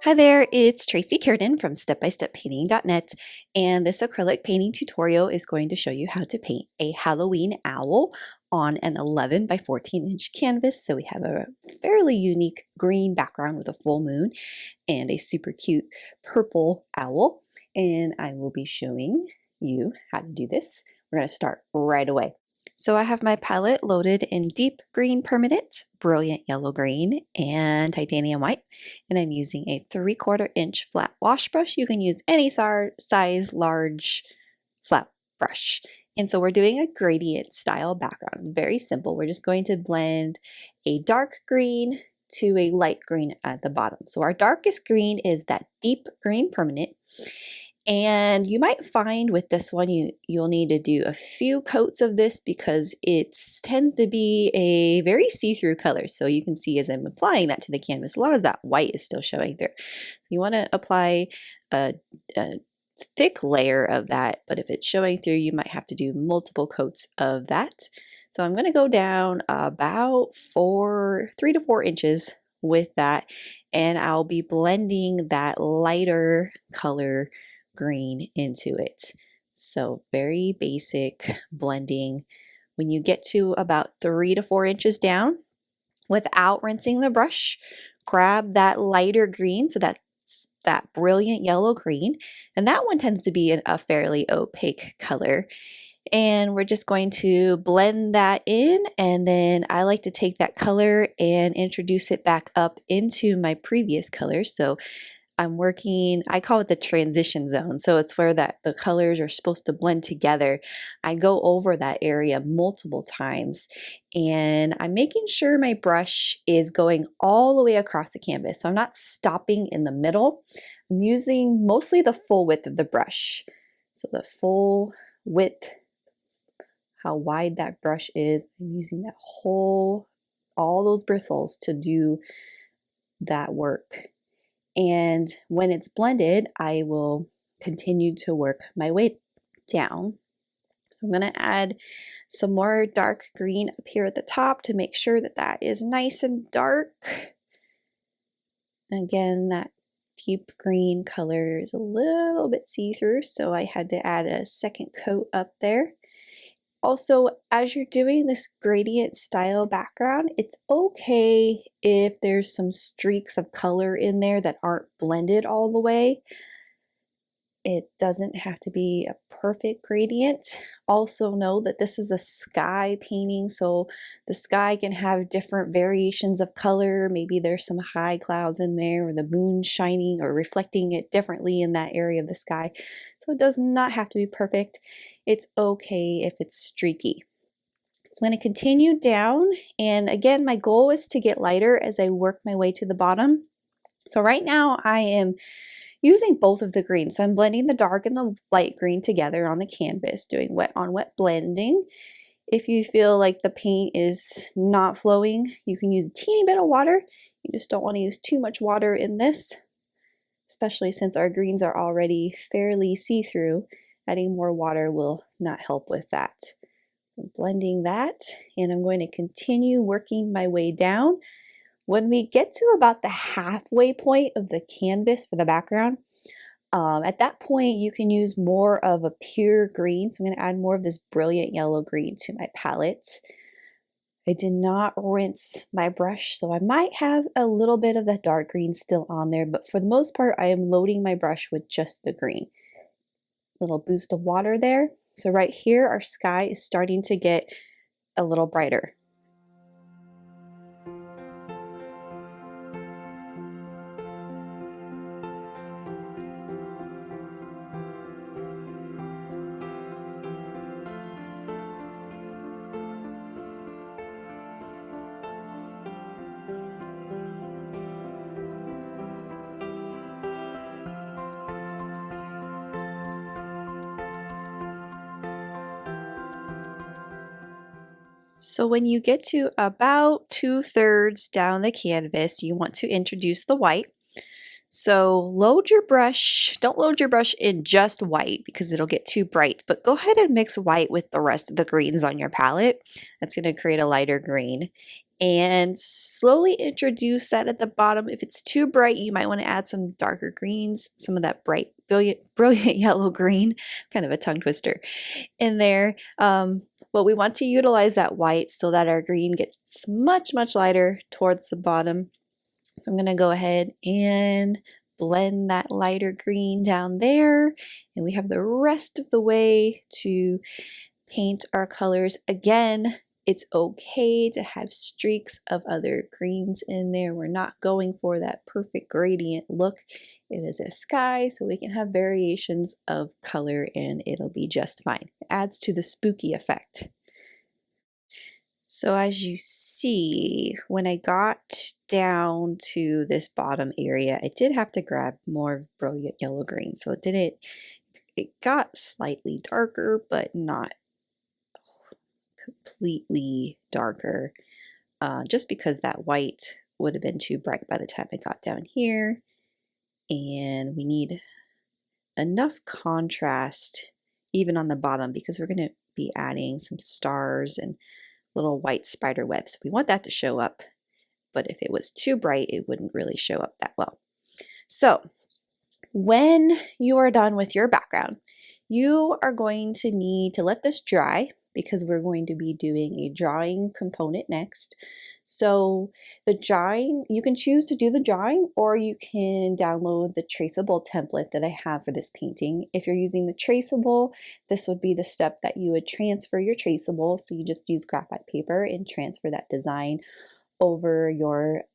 Hi there, it's Tracy Kiernan from stepbysteppainting.net, and this acrylic painting tutorial is going to show you how to paint a Halloween owl on an 11 by 14 inch canvas. So we have a fairly unique green background with a full moon and a super cute purple owl, and I will be showing you how to do this. We're going to start right away. So I have my palette loaded in deep green permanent, brilliant yellow green, and titanium white. And I'm using a 3/4 inch flat wash brush. You can use any size large flat brush. And so we're doing a gradient style background. Very simple. We're just going to blend a dark green to a light green at the bottom. So our darkest green is that deep green permanent. And you might find with this one, you'll need to do a few coats of this because it tends to be a very see-through color. So you can see as I'm applying that to the canvas, a lot of that white is still showing through. You want to apply a thick layer of that, but if it's showing through, you might have to do multiple coats of that. So I'm going to go down about 3 to 4 inches with that, and I'll be blending that lighter color green into it. So very basic blending. When you get to about 3 to 4 inches down, without rinsing the brush, grab that lighter green, so that's that brilliant yellow green, and that one tends to be a fairly opaque color. And we're just going to blend that in, and then I like to take that color and introduce it back up into my previous color. So I'm working, I call it the transition zone. So it's where the colors are supposed to blend together. I go over that area multiple times, and I'm making sure my brush is going all the way across the canvas. So I'm not stopping in the middle. I'm using mostly the full width of the brush. So the full width, how wide that brush is, I'm using that all those bristles to do that work. And when it's blended, I will continue to work my way down. So I'm going to add some more dark green up here at the top to make sure that that is nice and dark. Again, that deep green color is a little bit see-through, so I had to add a second coat up there. Also, as you're doing this gradient style background, it's okay if there's some streaks of color in there that aren't blended all the way. It doesn't have to be a perfect gradient. Also know that this is a sky painting, so the sky can have different variations of color. Maybe there's some high clouds in there, or the moon shining or reflecting it differently in that area of the sky. So it does not have to be perfect. It's okay if it's streaky. So I'm going to continue down, and again, my goal is to get lighter as I work my way to the bottom. So right now I am using both of the greens. So I'm blending the dark and the light green together on the canvas, doing wet on wet blending. If you feel like the paint is not flowing, you can use a teeny bit of water. You just don't want to use too much water in this, especially since our greens are already fairly see-through. Adding more water will not help with that. So I'm blending that, and I'm going to continue working my way down. When we get to about the halfway point of the canvas for the background, at that point you can use more of a pure green. So I'm going to add more of this brilliant yellow green to my palette. I did not rinse my brush, so I might have a little bit of that dark green still on there, but for the most part I am loading my brush with just the green. Little boost of water there. So right here our sky is starting to get a little brighter. So when you get to about 2/3 down the canvas, you want to introduce the white. So load your brush, don't load your brush in just white because it'll get too bright, but go ahead and mix white with the rest of the greens on your palette. That's going to create a lighter green. and slowly introduce that at the bottom. If it's too bright, you might want to add some darker greens, some of that bright, brilliant yellow green, kind of a tongue twister in there. But we want to utilize that white so that our green gets much, much lighter towards the bottom. So I'm going to go ahead and blend that lighter green down there, and we have the rest of the way to paint our colors. Again, it's okay to have streaks of other greens in there. We're not going for that perfect gradient look. It is a sky, so we can have variations of color and it'll be just fine. It adds to the spooky effect. So as you see, when I got down to this bottom area, I did have to grab more brilliant yellow green. So it got slightly darker, but not completely darker, just because that white would have been too bright by the time I got down here. And we need enough contrast even on the bottom because we're going to be adding some stars and little white spider webs. We want that to show up, but if it was too bright, it wouldn't really show up that well. So when you are done with your background, you are going to need to let this dry because we're going to be doing a drawing component next. So the drawing, you can choose to do the drawing or you can download the Traceable template that I have for this painting. If you're using the Traceable, this would be the step that you would transfer your Traceable. So you just use graphite paper and transfer that design over your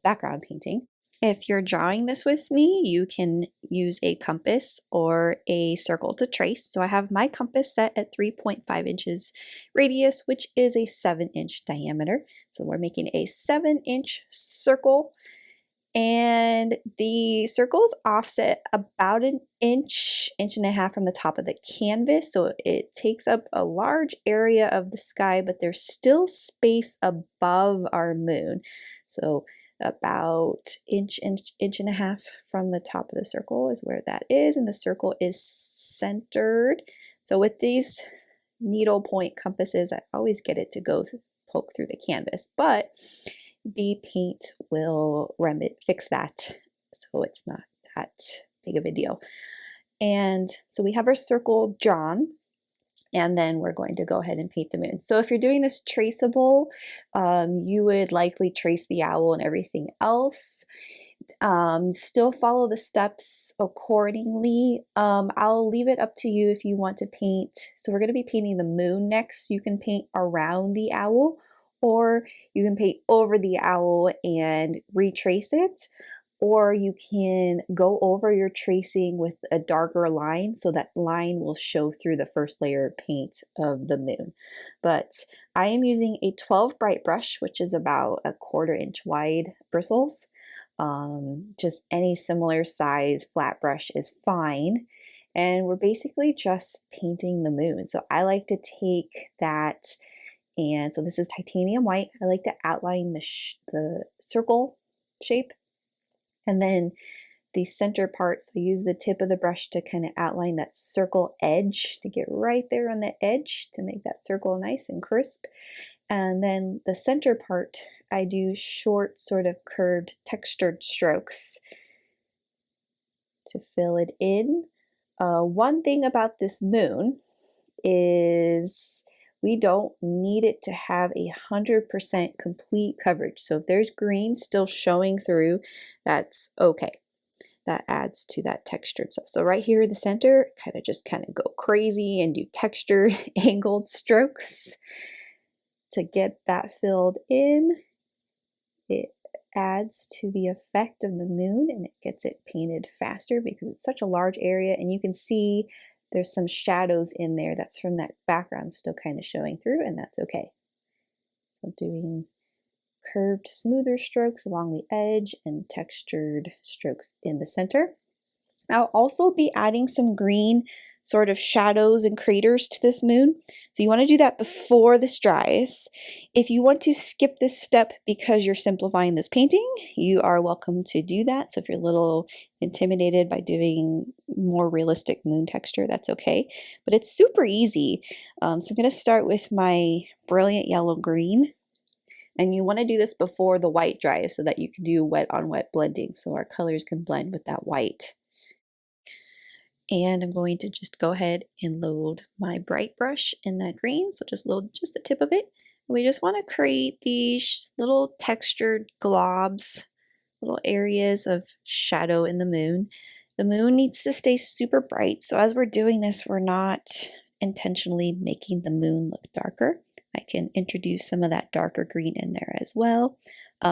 background painting. If you're drawing this with me, you can use a compass or a circle to trace. So I have my compass set at 3.5 inches radius, which is a 7-inch diameter. So we're making a 7-inch circle, and the circle is offset about an inch, inch and a half from the top of the canvas. So it takes up a large area of the sky, but there's still space above our moon. So about inch and a half from the top of the circle is where that is, and the circle is centered. So with these needle point compasses, I always get it to go poke through the canvas, but the paint will fix that, so it's not that big of a deal. And so we have our circle drawn, and then we're going to go ahead and paint the moon. So if you're doing this traceable, you would likely trace the owl and everything else. Still follow the steps accordingly. I'll leave it up to you if you want to paint. So we're going to be painting the moon next. You can paint around the owl, or you can paint over the owl and retrace it. Or you can go over your tracing with a darker line so that line will show through the first layer of paint of the moon. But I am using a 12 bright brush, which is about a 1/4 inch wide bristles. Just any similar size flat brush is fine. And we're basically just painting the moon. So I like to take that, and so this is titanium white. I like to outline the circle shape. And then the center part, so use the tip of the brush to kind of outline that circle edge, to get right there on the edge to make that circle nice and crisp. And then the center part, I do short, sort of curved, textured strokes to fill it in. One thing about this moon is we don't need it to have 100% complete coverage. So if there's green still showing through, that's okay. That adds to that textured stuff. So right here in the center, kind of go crazy and do textured angled strokes to get that filled in. It adds to the effect of the moon, and it gets it painted faster because it's such a large area, and you can see there's some shadows in there that's from that background still kind of showing through, and that's okay. So doing curved, smoother strokes along the edge and textured strokes in the center. I'll also be adding some green sort of shadows and craters to this moon. So you want to do that before this dries. If you want to skip this step because you're simplifying this painting, you are welcome to do that. So if you're a little intimidated by doing more realistic moon texture, that's okay. But it's super easy. So I'm going to start with my brilliant yellow green. And you want to do this before the white dries so that you can do wet on wet blending so our colors can blend with that white. And I'm going to just go ahead and load my bright brush in that green. So just load just the tip of it. We just want to create these little textured globs, little areas of shadow in the moon. The moon needs to stay super bright. So as we're doing this, we're not intentionally making the moon look darker. I can introduce some of that darker green in there as well.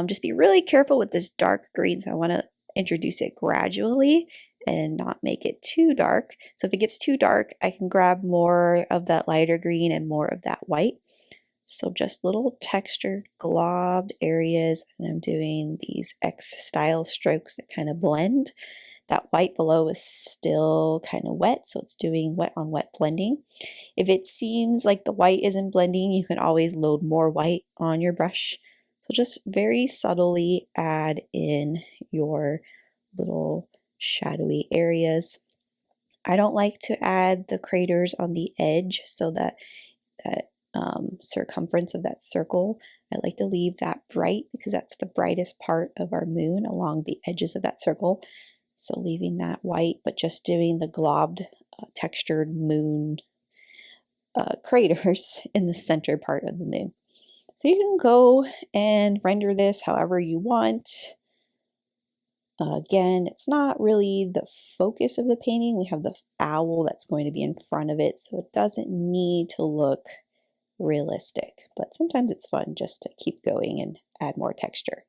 Just be really careful with this dark green. So I want to introduce it gradually and not make it too dark. So if it gets too dark, I can grab more of that lighter green and more of that white. So just little textured globbed areas, and I'm doing these X style strokes that kind of blend. That white below is still kind of wet, so it's doing wet on wet blending. If it seems like the white isn't blending, you can always load more white on your brush. So just very subtly add in your little shadowy areas. I don't like to add the craters on the edge so that circumference of that circle, I like to leave that bright because that's the brightest part of our moon along the edges of that circle. So leaving that white, but just doing the globbed textured moon craters in the center part of the moon. So you can go and render this however you want. Again, it's not really the focus of the painting. We have the owl that's going to be in front of it, so it doesn't need to look realistic, but sometimes it's fun just to keep going and add more texture.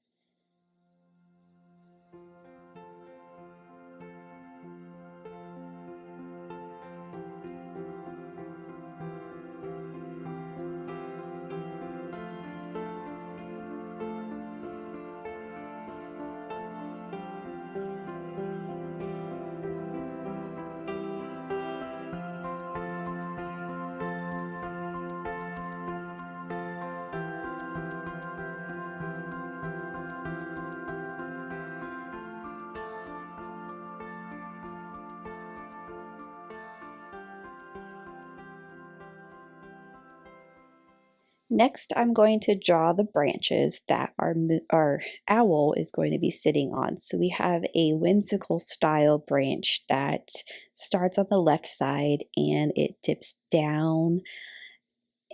Next, I'm going to draw the branches that our owl is going to be sitting on. So we have a whimsical style branch that starts on the left side and it dips down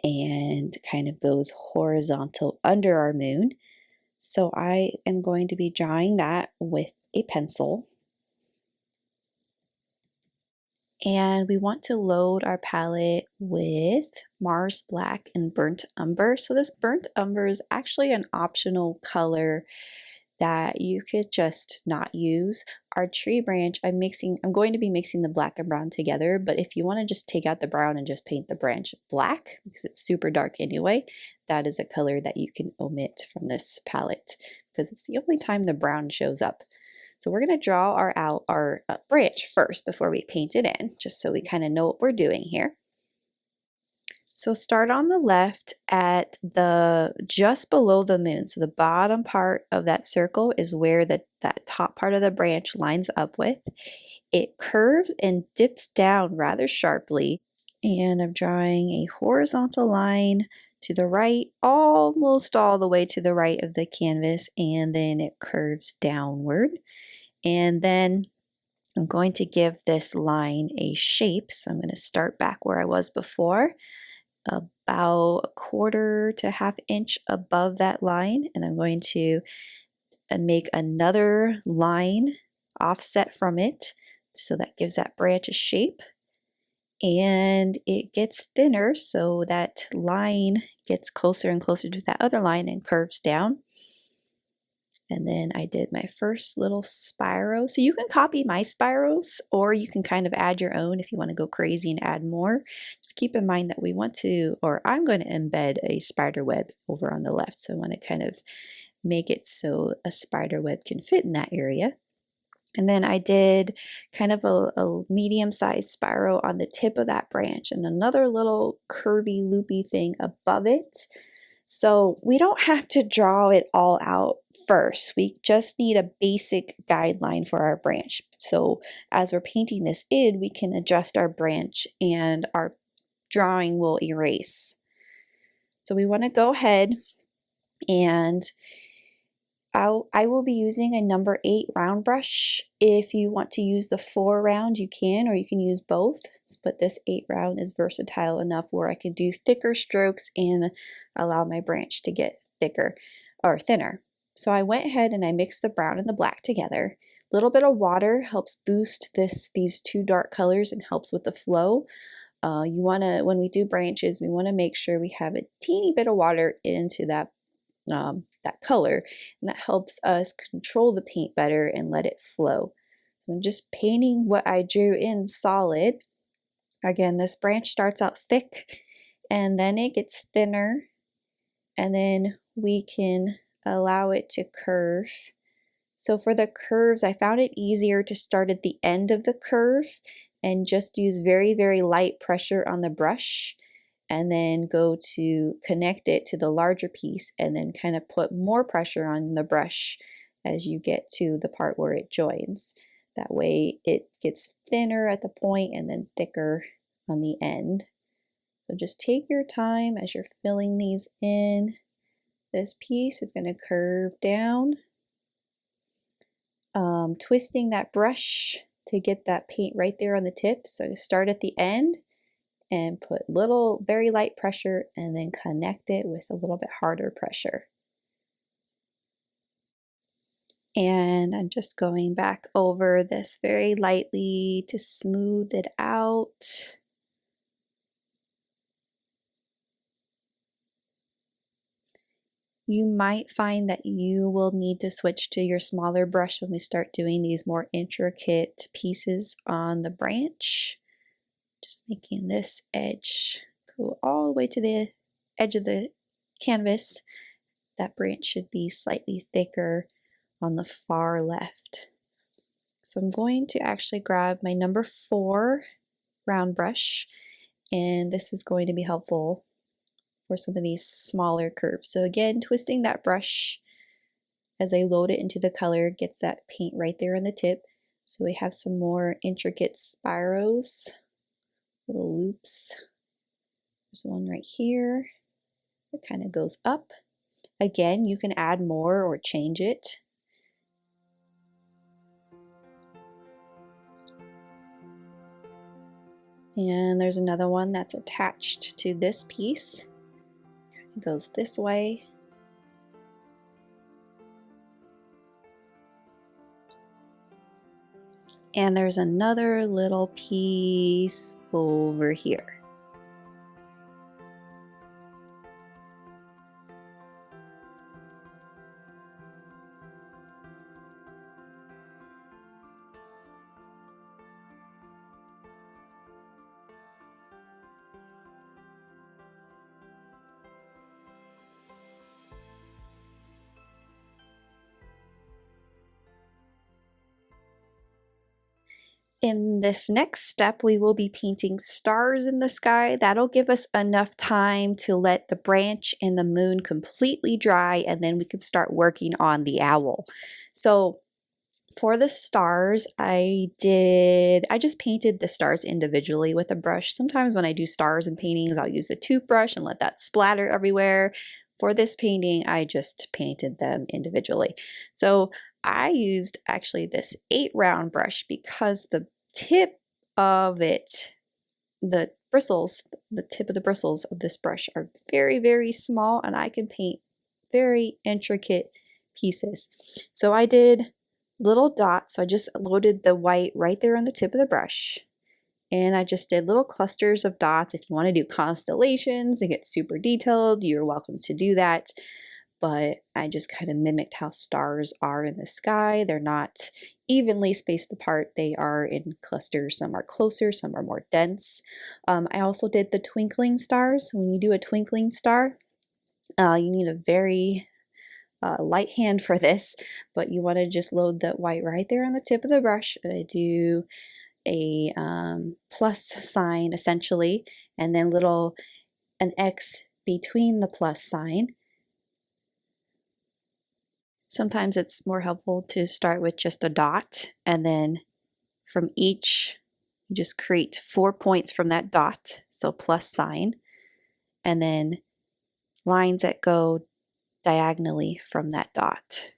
and kind of goes horizontal under our moon. So I am going to be drawing that with a pencil. And we want to load our palette with Mars Black and Burnt Umber. So this Burnt Umber is actually an optional color that you could just not use. Our tree branch, I'm going to be mixing the black and brown together, but if you want to just take out the brown and just paint the branch black, because it's super dark anyway, that is a color that you can omit from this palette, because it's the only time the brown shows up. So we're going to draw our branch first before we paint it in, just so we kind of know what we're doing here. So start on the left at just below the moon. So the bottom part of that circle is where that top part of the branch lines up with. It curves and dips down rather sharply. And I'm drawing a horizontal line to the right, almost all the way to the right of the canvas, and then it curves downward. And then I'm going to give this line a shape. So I'm going to start back where I was before, about a quarter to half inch above that line. And I'm going to make another line offset from it. So that gives that branch a shape. And it gets thinner, so that line gets closer and closer to that other line and curves down. And then I did my first little spiral. So you can copy my spirals, or you can kind of add your own if you want to go crazy and add more. Just keep in mind that we want to, or I'm going to embed a spider web over on the left. So I want to kind of make it so a spider web can fit in that area. And then I did kind of a medium-sized spiral on the tip of that branch and another little curvy loopy thing above it. So we don't have to draw it all out first. We just need a basic guideline for our branch. So as we're painting this in, we can adjust our branch and our drawing will erase. So we want to go ahead And I will be using a number 8 round brush. If you want to use the 4 round, you can, or you can use both. But this 8 round is versatile enough where I can do thicker strokes and allow my branch to get thicker or thinner. So I went ahead and I mixed the brown and the black together. A little bit of water helps boost these 2 dark colors and helps with the flow. You want to, when we do branches, we want to make sure we have a teeny bit of water into that color, and that helps us control the paint better and let it flow. So I'm just painting what I drew in solid. Again, this branch starts out thick and then it gets thinner, and then we can allow it to curve. So for the curves, I found it easier to start at the end of the curve and just use very, very light pressure on the brush, and then go to connect it to the larger piece and then kind of put more pressure on the brush as you get to the part where it joins. That way it gets thinner at the point and then thicker on the end. So just take your time as you're filling these in. This piece is going to curve down, twisting that brush to get that paint right there on the tip. So start at the end and put very light pressure, and then connect it with a little bit harder pressure. And I'm just going back over this very lightly to smooth it out. You might find that you will need to switch to your smaller brush when we start doing these more intricate pieces on the branch. Just making this edge go all the way to the edge of the canvas. That branch should be slightly thicker on the far left. So I'm going to actually grab my number 4 round brush, and this is going to be helpful for some of these smaller curves. So again, twisting that brush as I load it into the color gets that paint right there on the tip. So we have some more intricate spirals, little loops. There's one right here. It kind of goes up. Again, you can add more or change it. And there's another one that's attached to this piece. It goes this way. And there's another little piece over here. In this next step, we will be painting stars in the sky. That'll give us enough time to let the branch and the moon completely dry, and then we can start working on the owl. So for the stars, I just painted the stars individually with a brush. Sometimes when I do stars and paintings, I'll use the toothbrush and let that splatter everywhere. For this painting, I just painted them individually. So I used actually this 8 round brush because the tip of it, the tip of the bristles of this brush are very, very small, and I can paint very intricate pieces. So I did little dots. So I just loaded the white right there on the tip of the brush, and I just did little clusters of dots. If you want to do constellations and get super detailed, you're welcome to do that. But I just kind of mimicked how stars are in the sky. They're not evenly spaced apart. They are in clusters. Some are closer, some are more dense. I also did the twinkling stars. When you do a twinkling star, you need a very light hand for this, but you want to just load the white right there on the tip of the brush. And I do a plus sign essentially, and then an X between the plus sign. Sometimes it's more helpful to start with just a dot, and then from each, you just create 4 points from that dot, so plus sign, and then lines that go diagonally from that dot.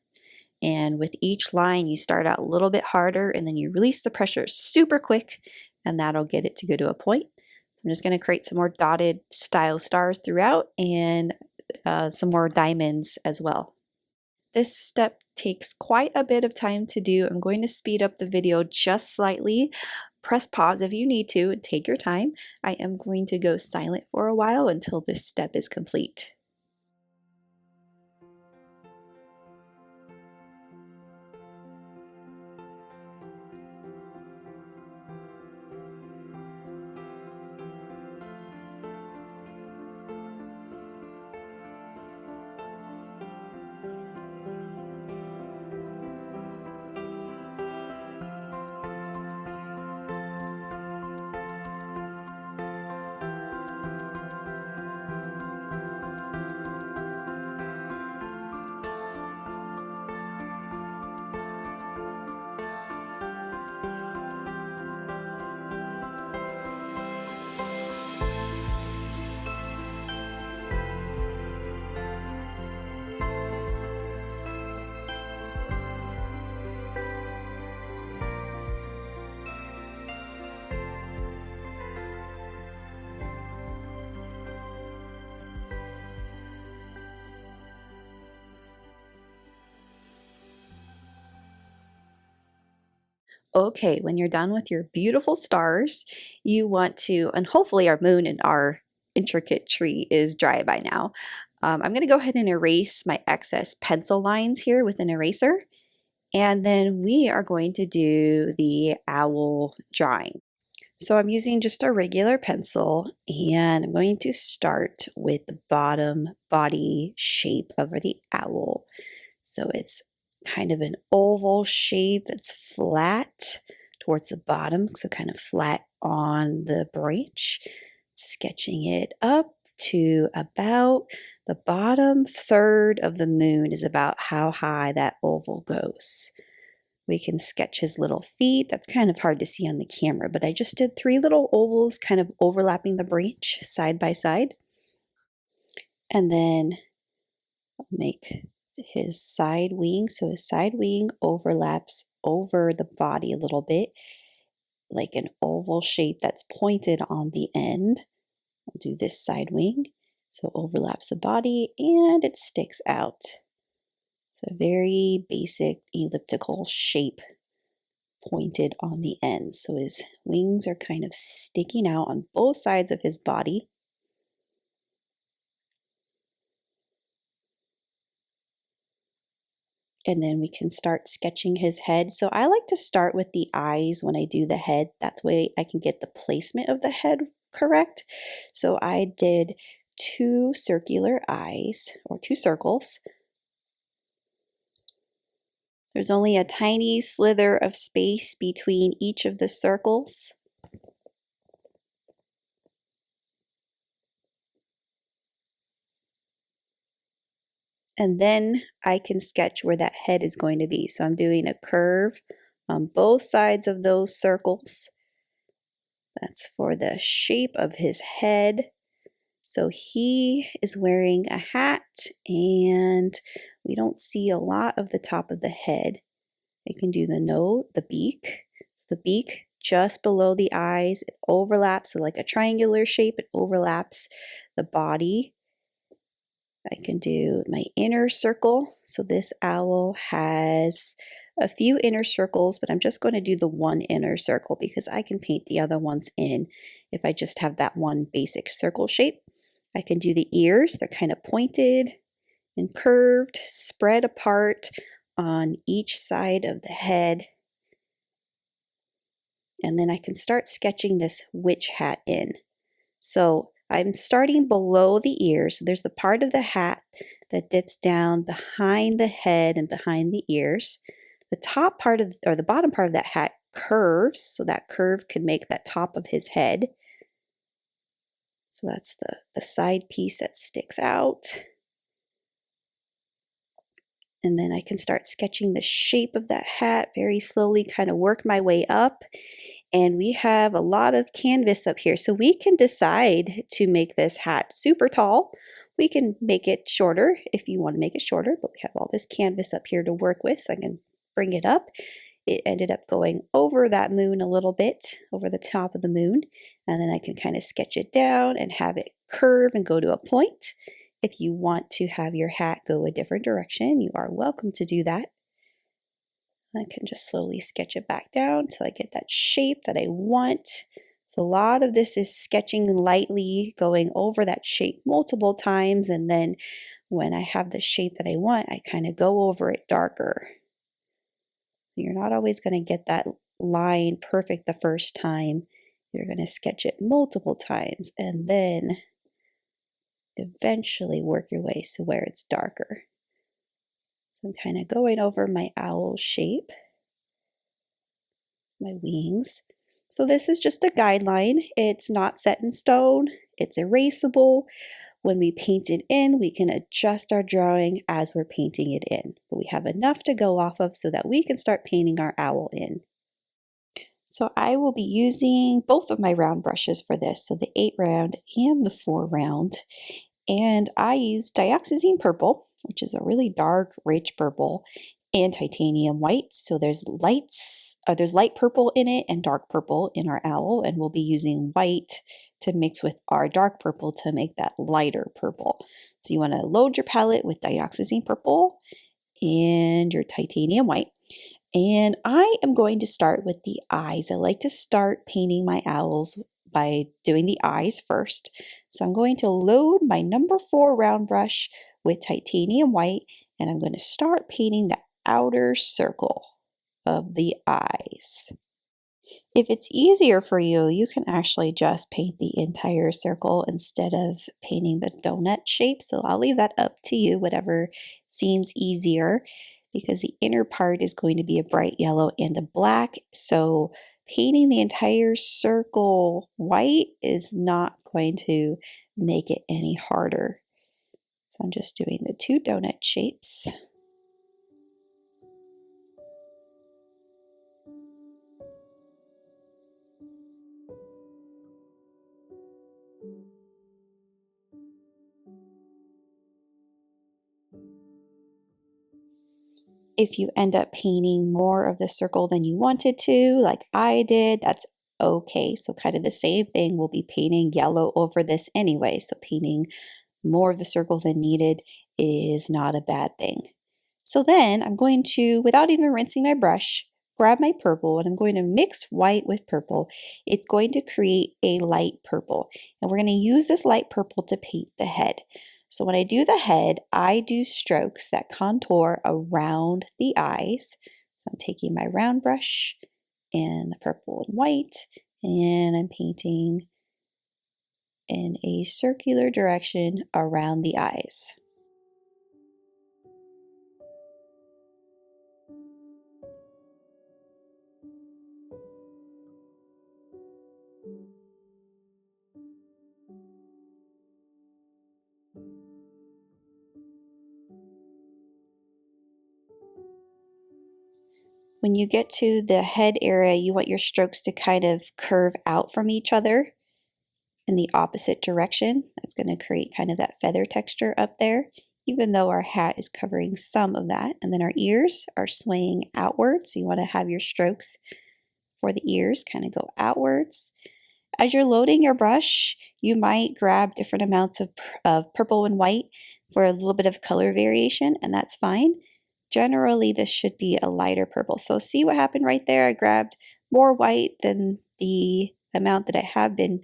And with each line, you start out a little bit harder and then you release the pressure super quick, and that'll get it to go to a point. So I'm just going to create some more dotted style stars throughout and some more diamonds as well. This step takes quite a bit of time to do. I'm going to speed up the video just slightly. Press pause if you need to and take your time. I am going to go silent for a while until this step is complete. Okay, when you're done with your beautiful stars, you want to, and hopefully our moon and our intricate tree is dry by now. I'm going to go ahead and erase my excess pencil lines here with an eraser. And then we are going to do the owl drawing. So I'm using just a regular pencil, and I'm going to start with the bottom body shape of the owl. So it's kind of an oval shape that's flat towards the bottom, so kind of flat on the branch. Sketching it up to about the bottom third of the moon is about how high that oval goes. We can sketch his little feet. That's kind of hard to see on the camera, but I just did 3 little ovals kind of overlapping the branch side by side. And then I'll make his side wing. So his side wing overlaps over the body a little bit, like an oval shape that's pointed on the end. I'll do this side wing. So it overlaps the body and it sticks out. It's a very basic elliptical shape pointed on the ends. So his wings are kind of sticking out on both sides of his body. And then we can start sketching his head. So I like to start with the eyes when I do the head. That's way I can get the placement of the head correct. So I did 2 circular eyes, or 2 circles. There's only a tiny slither of space between each of the circles. And then I can sketch where that head is going to be. So I'm doing a curve on both sides of those circles. That's for the shape of his head. So he is wearing a hat and we don't see a lot of the top of the head. I can do the nose, the beak. It's the beak just below the eyes. It overlaps, so like a triangular shape, it overlaps the body. I can do my inner circle. So this owl has a few inner circles, but I'm just going to do the one inner circle because I can paint the other ones in if I just have that one basic circle shape. I can do the ears. They're kind of pointed and curved, spread apart on each side of the head. And then I can start sketching this witch hat in. So I'm starting below the ears. So there's the part of the hat that dips down behind the head and behind the ears. The top part of, or the bottom part of that hat curves, so that curve can make that top of his head. So that's the side piece that sticks out. And then I can start sketching the shape of that hat very slowly, kind of work my way up. And we have a lot of canvas up here. So we can decide to make this hat super tall, We can make it shorter if you want to make it shorter, but we have all this canvas up here to work with, so I can bring it up. It ended up going over that moon a little bit, over the top of the moon, and then I can kind of sketch it down and have it curve and go to a point. If you want to have your hat go a different direction, you are welcome to do that. I can just slowly sketch it back down until I get that shape that I want. So a lot of this is sketching lightly, going over that shape multiple times, and then when I have the shape that I want, I kind of go over it darker. You're not always going to get that line perfect the first time. You're going to sketch it multiple times and then eventually work your way to where it's darker. I'm kind of going over my owl shape, my wings. So this is just a guideline. It's not set in stone. It's erasable. When we paint it in, we can adjust our drawing as we're painting it in. But we have enough to go off of so that we can start painting our owl in. So I will be using both of my round brushes for this, so the 8 round and the 4 round. And I use Dioxazine Purple, which is a really dark, rich purple, and titanium white. So there's light purple in it and dark purple in our owl, and we'll be using white to mix with our dark purple to make that lighter purple. So you want to load your palette with Dioxazine Purple and your titanium white. And I am going to start with the eyes. I like to start painting my owls by doing the eyes first. So I'm going to load my number 4 round brush with titanium white, and I'm going to start painting the outer circle of the eyes. If it's easier for you, you can actually just paint the entire circle instead of painting the donut shape. So I'll leave that up to you, whatever seems easier, because the inner part is going to be a bright yellow and a black. So painting the entire circle white is not going to make it any harder. So I'm just doing the 2 donut shapes. If you end up painting more of the circle than you wanted to, like I did, that's okay. So kind of the same thing, we'll be painting yellow over this anyway. So painting more of the circle than needed is not a bad thing. So then I'm going to, without even rinsing my brush, grab my purple and I'm going to mix white with purple. It's going to create a light purple. And we're going to use this light purple to paint the head. So when I do the head, I do strokes that contour around the eyes. So I'm taking my round brush and the purple and white, and I'm painting in a circular direction around the eyes. When you get to the head area, you want your strokes to kind of curve out from each other in the opposite direction. That's going to create kind of that feather texture up there, even though our hat is covering some of that. And then our ears are swaying outwards. So you want to have your strokes for the ears kind of go outwards. As you're loading your brush, you might grab different amounts of purple and white for a little bit of color variation, and that's fine. Generally, this should be a lighter purple. So see what happened right there? I grabbed more white than the amount that I have been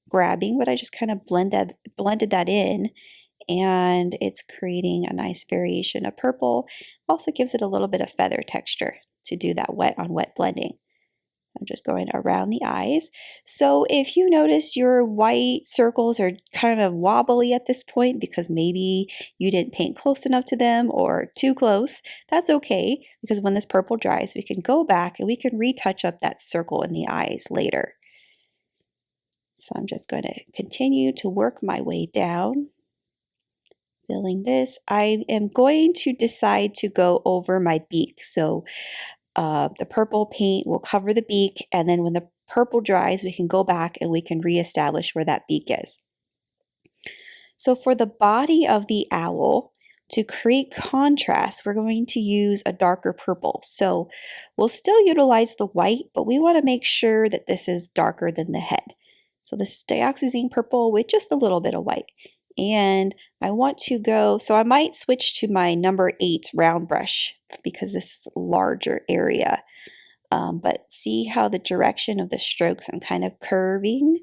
grabbing, but I just kind of blended that in, and it's creating a nice variation of purple. Also gives it a little bit of feather texture to do that wet on wet blending. I'm just going around the eyes. So if you notice your white circles are kind of wobbly at this point because maybe you didn't paint close enough to them or too close, that's okay, because when this purple dries, we can go back and we can retouch up that circle in the eyes later. So I'm just going to continue to work my way down, filling this. I am going to decide to go over my beak. So the purple paint will cover the beak, and then when the purple dries, we can go back and we can reestablish where that beak is. So for the body of the owl, to create contrast, we're going to use a darker purple. So we'll still utilize the white, but we want to make sure that this is darker than the head. So this is Dioxazine Purple with just a little bit of white. And I want to go, so I might switch to my number 8 round brush because this is a larger area. But see how the direction of the strokes, I'm kind of curving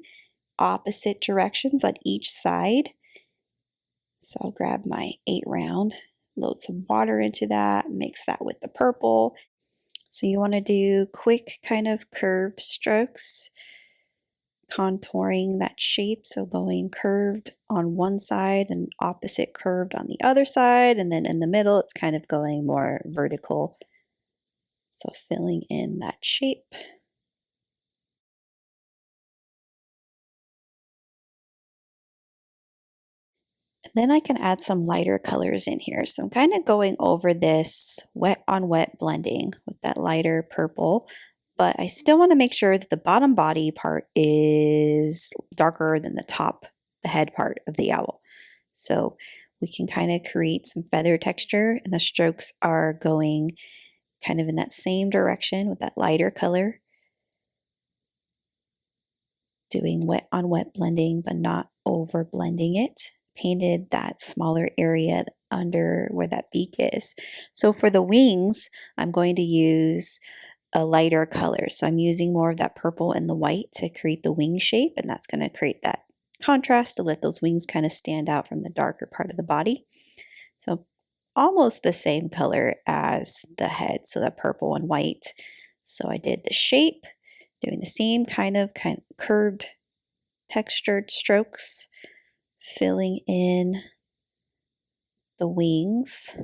opposite directions on each side. So I'll grab my 8 round, load some water into that, mix that with the purple. So you want to do quick kind of curved strokes, contouring that shape. So going curved on one side and opposite curved on the other side. And then in the middle, it's kind of going more vertical. So filling in that shape. Then I can add some lighter colors in here. So I'm kind of going over this wet on wet blending with that lighter purple, but I still want to make sure that the bottom body part is darker than the top, the head part of the owl. So we can kind of create some feather texture, and the strokes are going kind of in that same direction with that lighter color. Doing wet on wet blending, but not over blending it. Painted that smaller area under where that beak is. So for the wings, I'm going to use a lighter color. So I'm using more of that purple and the white to create the wing shape, and that's going to create that contrast to let those wings kind of stand out from the darker part of the body. So almost the same color as the head, so that purple and white. So I did the shape, doing the same kind of curved textured strokes, filling in the wings.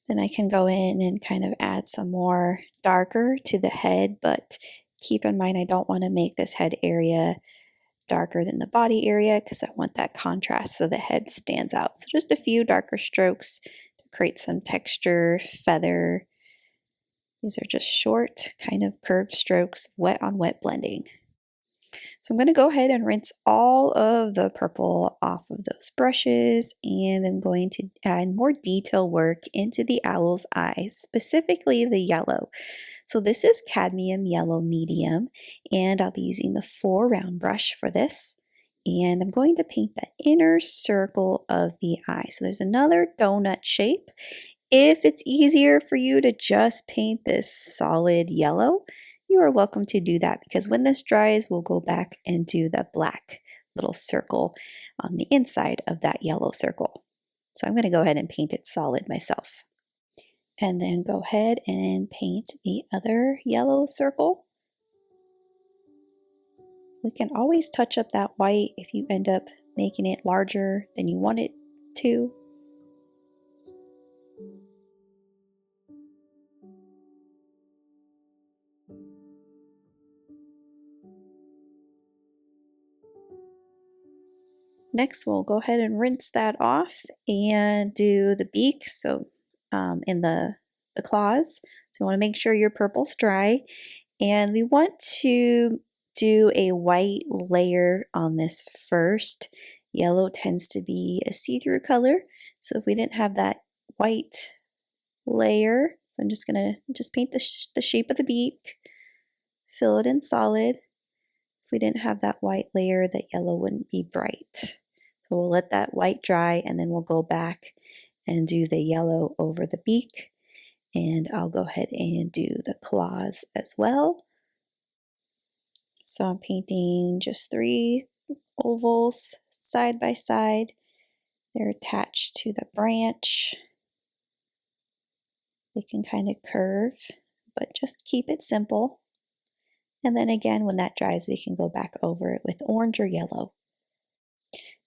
Then I can go in and kind of add some more darker to the head, but keep in mind I don't want to make this head area darker than the body area because I want that contrast so the head stands out. So just a few darker strokes to create some texture, feather. These are just short, kind of curved strokes, wet on wet blending. So I'm going to go ahead and rinse all of the purple off of those brushes, and I'm going to add more detail work into the owl's eyes, specifically the yellow. So this is cadmium yellow medium, and I'll be using the 4 round brush for this. And I'm going to paint the inner circle of the eye. So there's another donut shape. If it's easier for you to just paint this solid yellow, you are welcome to do that, because when this dries, we'll go back and do the black little circle on the inside of that yellow circle. So I'm going to go ahead and paint it solid myself. And then go ahead and paint the other yellow circle. We can always touch up that white if you end up making it larger than you want it to. Next, we'll go ahead and rinse that off and do the beak. So in the claws. So you want to make sure your purple's dry. And we want to do a white layer on this first. Yellow tends to be a see-through color. So if we didn't have that white layer, so I'm just going to paint the shape of the beak, fill it in solid. If we didn't have that white layer, that yellow wouldn't be bright. So we'll let that white dry, and then we'll go back and do the yellow over the beak. And I'll go ahead and do the claws as well. So I'm painting just 3 ovals side by side. They're attached to the branch. They can kind of curve, but just keep it simple. And then again, when that dries, we can go back over it with orange or yellow.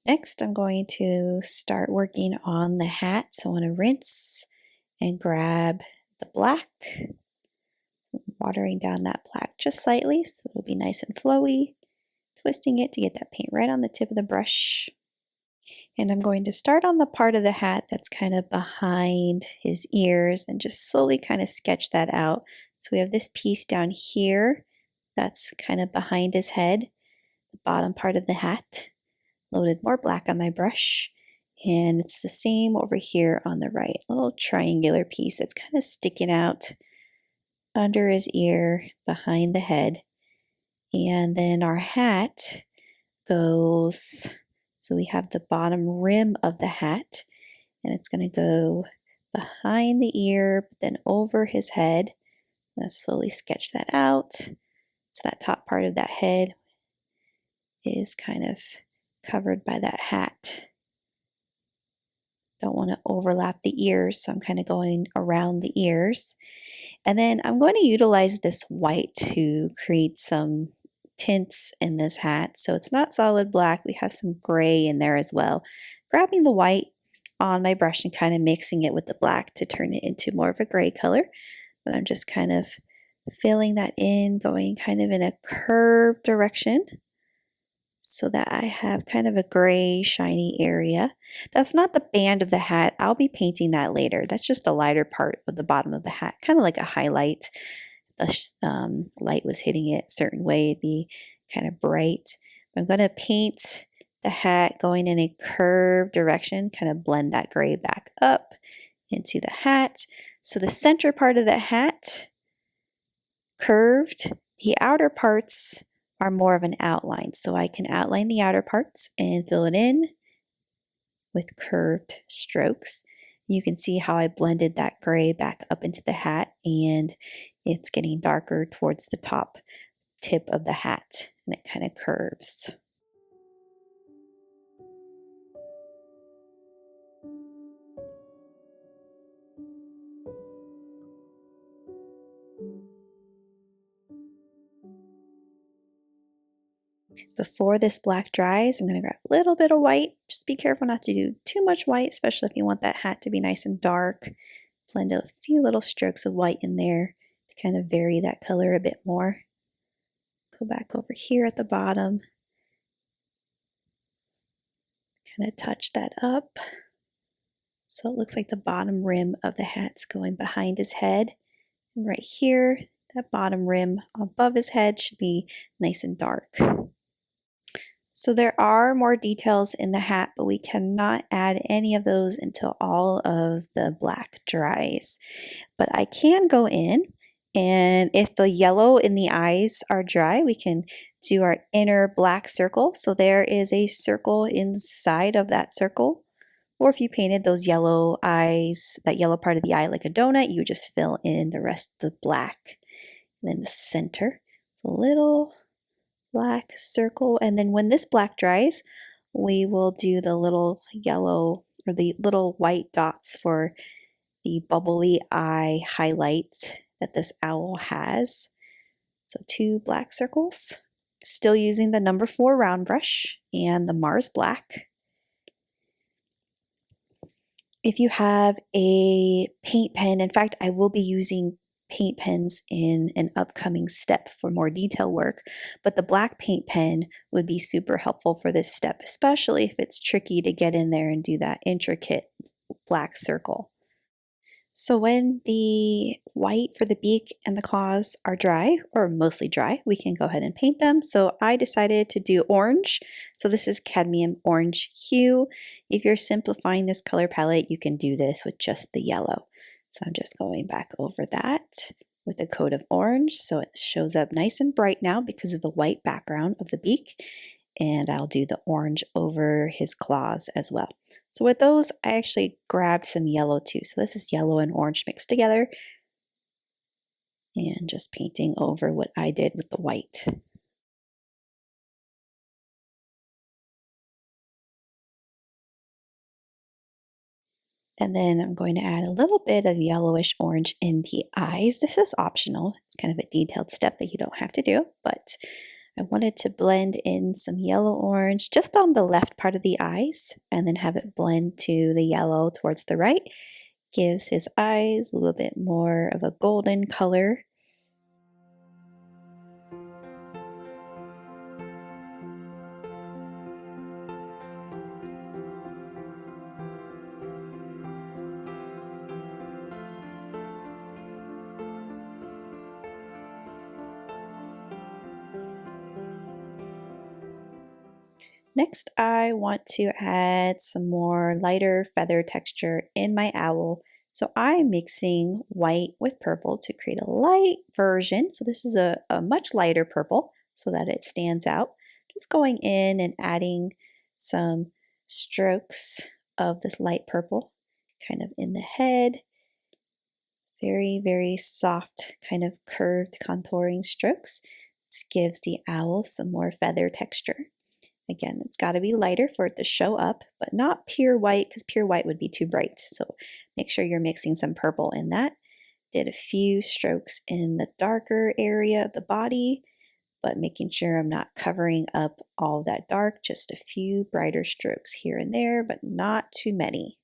Next, I'm going to start working on the hat. So I want to rinse and grab the black, watering down that black just slightly so it'll be nice and flowy, twisting it to get that paint right on the tip of the brush. And I'm going to start on the part of the hat that's kind of behind his ears and just slowly kind of sketch that out. So we have this piece down here that's kind of behind his head, the bottom part of the hat. Loaded more black on my brush. And it's the same over here on the right, little triangular piece that's kind of sticking out under his ear, behind the head. And then our hat goes, so we have the bottom rim of the hat, and it's going to go behind the ear, but then over his head. I'm going to slowly sketch that out. So that top part of that head is kind of covered by that hat. Don't want to overlap the ears, so I'm kind of going around the ears. And then I'm going to utilize this white to create some tints in this hat. So it's not solid black, we have some gray in there as well. Grabbing the white on my brush and kind of mixing it with the black to turn it into more of a gray color. But I'm just kind of filling that in, going kind of in a curved direction, so that I have kind of a gray shiny area. That's not the band of the hat. I'll be painting that later. That's just the lighter part of the bottom of the hat, kind of like a highlight. The light was hitting it a certain way, it'd be kind of bright. I'm going to paint the hat going in a curved direction, kind of blend that gray back up into the hat. So the center part of the hat curved, the outer parts are more of an outline. So I can outline the outer parts and fill it in with curved strokes. You can see how I blended that gray back up into the hat, and it's getting darker towards the top tip of the hat, and it kind of curves. Before this black dries, I'm going to grab a little bit of white. Just be careful not to do too much white, especially if you want that hat to be nice and dark. Blend a few little strokes of white in there to kind of vary that color a bit more. Go back over here at the bottom. Kind of touch that up. So it looks like the bottom rim of the hat's going behind his head. And right here, that bottom rim above his head should be nice and dark. So there are more details in the hat, but we cannot add any of those until all of the black dries. But I can go in, and if the yellow in the eyes are dry, we can do our inner black circle. So there is a circle inside of that circle. Or if you painted those yellow eyes, that yellow part of the eye like a donut, you just fill in the rest of the black. And then the center, a little black circle. And then when this black dries, we will do the little yellow or the little white dots for the bubbly eye highlight that this owl has. So 2 black circles. Still using the number 4 round brush and the Mars Black. If you have a paint pen, in fact, I will be using paint pens in an upcoming step for more detail work, but the black paint pen would be super helpful for this step, especially if it's tricky to get in there and do that intricate black circle. So when the white for the beak and the claws are dry, or mostly dry, we can go ahead and paint them. So I decided to do orange. So this is Cadmium Orange Hue. If you're simplifying this color palette, you can do this with just the yellow. So I'm just going back over that with a coat of orange. So it shows up nice and bright now because of the white background of the beak. And I'll do the orange over his claws as well. So with those, I actually grabbed some yellow too. So this is yellow and orange mixed together. And just painting over what I did with the white. And then I'm going to add a little bit of yellowish orange in the eyes. This is optional. It's kind of a detailed step that you don't have to do, but I wanted to blend in some yellow orange just on the left part of the eyes and then have it blend to the yellow towards the right. Gives his eyes a little bit more of a golden color. Next, I want to add some more lighter feather texture in my owl. So I'm mixing white with purple to create a light version. So this is a much lighter purple so that it stands out. Just going in and adding some strokes of this light purple kind of in the head. Very, very soft kind of curved contouring strokes. This gives the owl some more feather texture. Again, it's got to be lighter for it to show up, but not pure white because pure white would be too bright. So make sure you're mixing some purple in that. Did a few strokes in the darker area of the body, but making sure I'm not covering up all that dark, just a few brighter strokes here and there, but not too many.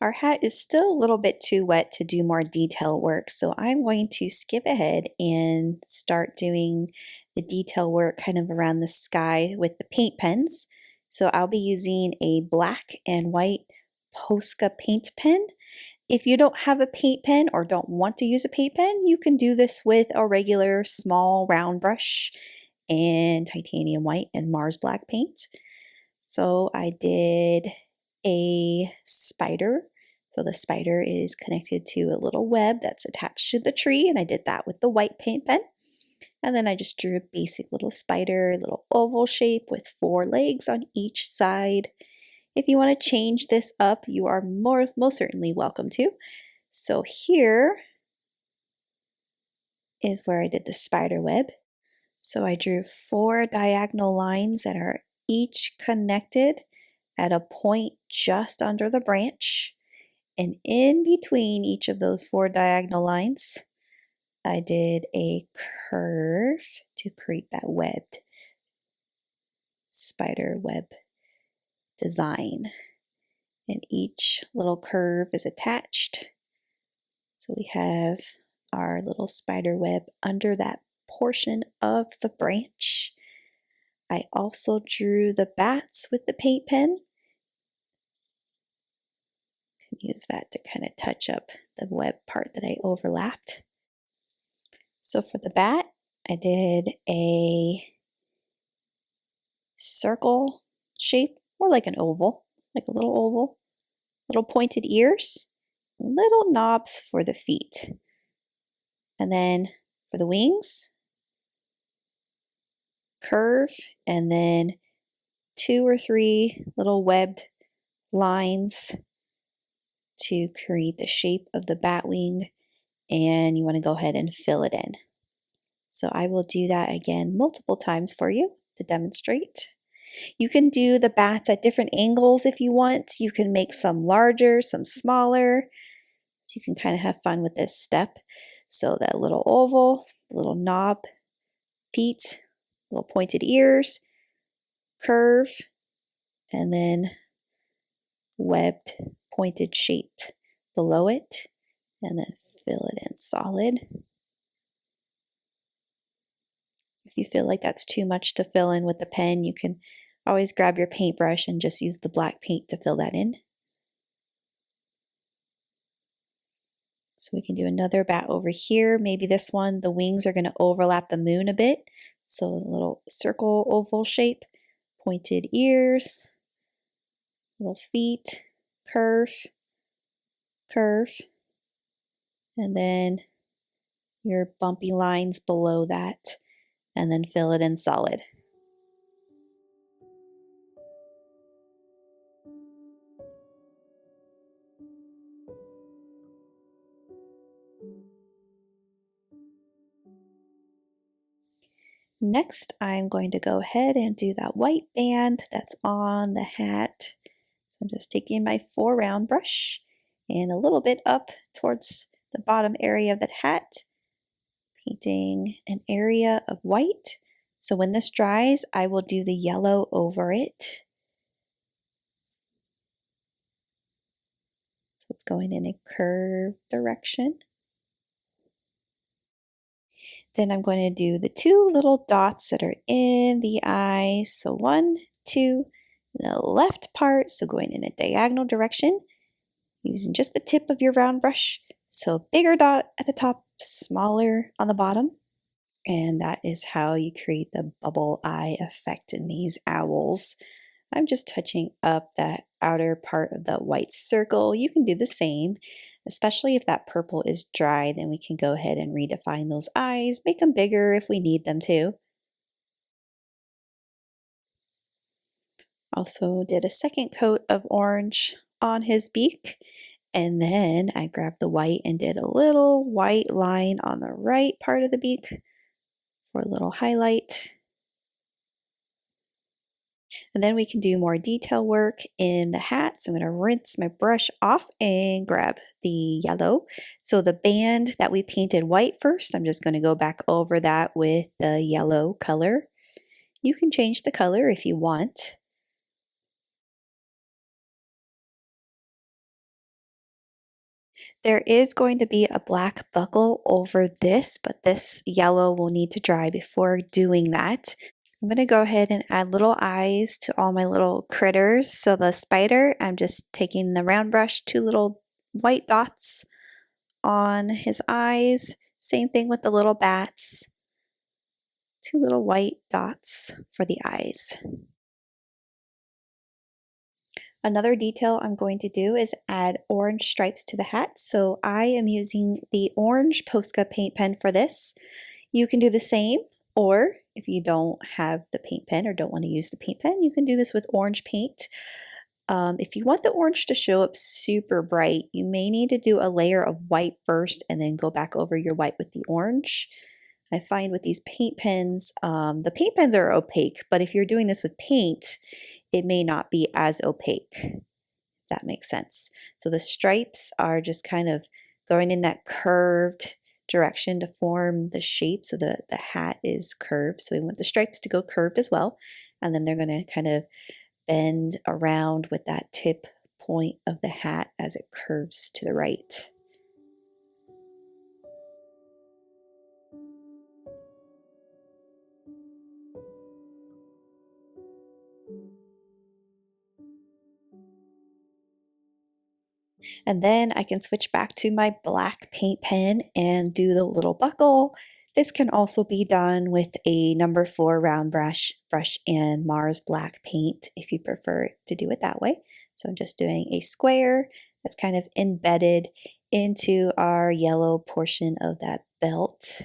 Our hat is still a little bit too wet to do more detail work, so I'm going to skip ahead and start doing the detail work kind of around the sky with the paint pens. So I'll be using a black and white Posca paint pen. If you don't have a paint pen or don't want to use a paint pen, you can do this with a regular small round brush and titanium white and Mars black paint. So I did a spider. So the spider is connected to a little web that's attached to the tree, and I did that with the white paint pen. And then I just drew a basic little spider, little oval shape with 4 legs on each side. If you want to change this up, you are most certainly welcome to. So here is where I did the spider web. So I drew 4 diagonal lines that are each connected at a point just under the branch. And in between each of those 4 diagonal lines, I did a curve to create that webbed spider web design. And each little curve is attached. So we have our little spider web under that portion of the branch. I also drew the bats with the paint pen. Can use that to kind of touch up the web part that I overlapped. So for the bat, I did a circle shape, or like an oval, like a little oval, little pointed ears, little knobs for the feet. And then for the wings, curve, and then 2 or 3 little webbed lines to create the shape of the bat wing, and you want to go ahead and fill it in. So I will do that again multiple times for you to demonstrate. You can do the bats at different angles if you want. You can make some larger, some smaller. You can kind of have fun with this step. So that little oval, little knob, feet, little pointed ears, curve, and then webbed pointed shaped below it, and then fill it in solid. If you feel like that's too much to fill in with the pen, you can always grab your paintbrush and just use the black paint to fill that in. So we can do another bat over here. Maybe this one, the wings are going to overlap the moon a bit. So a little circle oval shape, pointed ears, little feet, curve, curve, and then your bumpy lines below that, and then fill it in solid. Next, I'm going to go ahead and do that white band that's on the hat. So I'm just taking my 4 round brush and a little bit up towards the bottom area of the hat, painting an area of white. So when this dries, I will do the yellow over it. So it's going in a curved direction. Then I'm going to do the 2 little dots that are in the eye. So 1, 2, the left part, so going in a diagonal direction, using just the tip of your round brush. So bigger dot at the top, smaller on the bottom. And that is how you create the bubble eye effect in these owls. I'm just touching up that outer part of the white circle. You can do the same, especially if that purple is dry, then we can go ahead and redefine those eyes, make them bigger if we need them to. Also did a second coat of orange on his beak, and then I grabbed the white and did a little white line on the right part of the beak for a little highlight. And then we can do more detail work in the hat. So I'm going to rinse my brush off and grab the yellow. So the band that we painted white first, I'm just going to go back over that with the yellow color. You can change the color if you want. There is going to be a black buckle over this, but this yellow will need to dry before doing that. I'm going to go ahead and add little eyes to all my little critters. So the spider, I'm just taking the round brush, 2 little white dots on his eyes. Same thing with the little bats. 2 little white dots for the eyes. Another detail I'm going to do is add orange stripes to the hat. So I am using the orange Posca paint pen for this. You can do the same, or if you don't have the paint pen or don't want to use the paint pen, you can do this with orange paint. If you want the orange to show up super bright, you may need to do a layer of white first and then go back over your white with the orange. I find with these paint pens, the paint pens are opaque, but if you're doing this with paint, it may not be as opaque, if that makes sense. So the stripes are just kind of going in that curved direction to form the shape, so the hat is curved. So we want the stripes to go curved as well, and then they're going to kind of bend around with that tip point of the hat as it curves to the right. And then I can switch back to my black paint pen and do the little buckle. This can also be done with a number 4 round brush and Mars black paint if you prefer to do it that way. So I'm just doing a square that's kind of embedded into our yellow portion of that belt.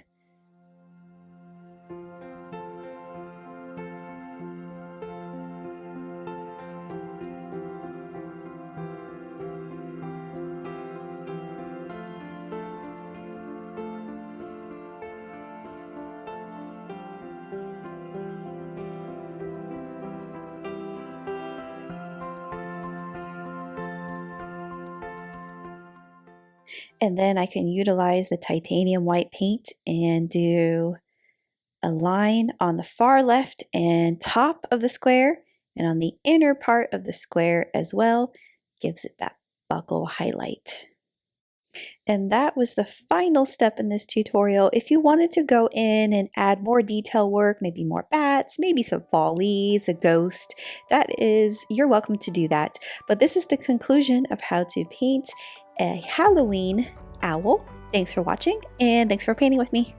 And then I can utilize the titanium white paint and do a line on the far left and top of the square, and on the inner part of the square as well. Gives it that buckle highlight. And that was the final step in this tutorial. If you wanted to go in and add more detail work, maybe more bats, maybe some fall leaves, a ghost, you're welcome to do that. But this is the conclusion of how to paint a Halloween owl. Thanks for watching, and thanks for painting with me.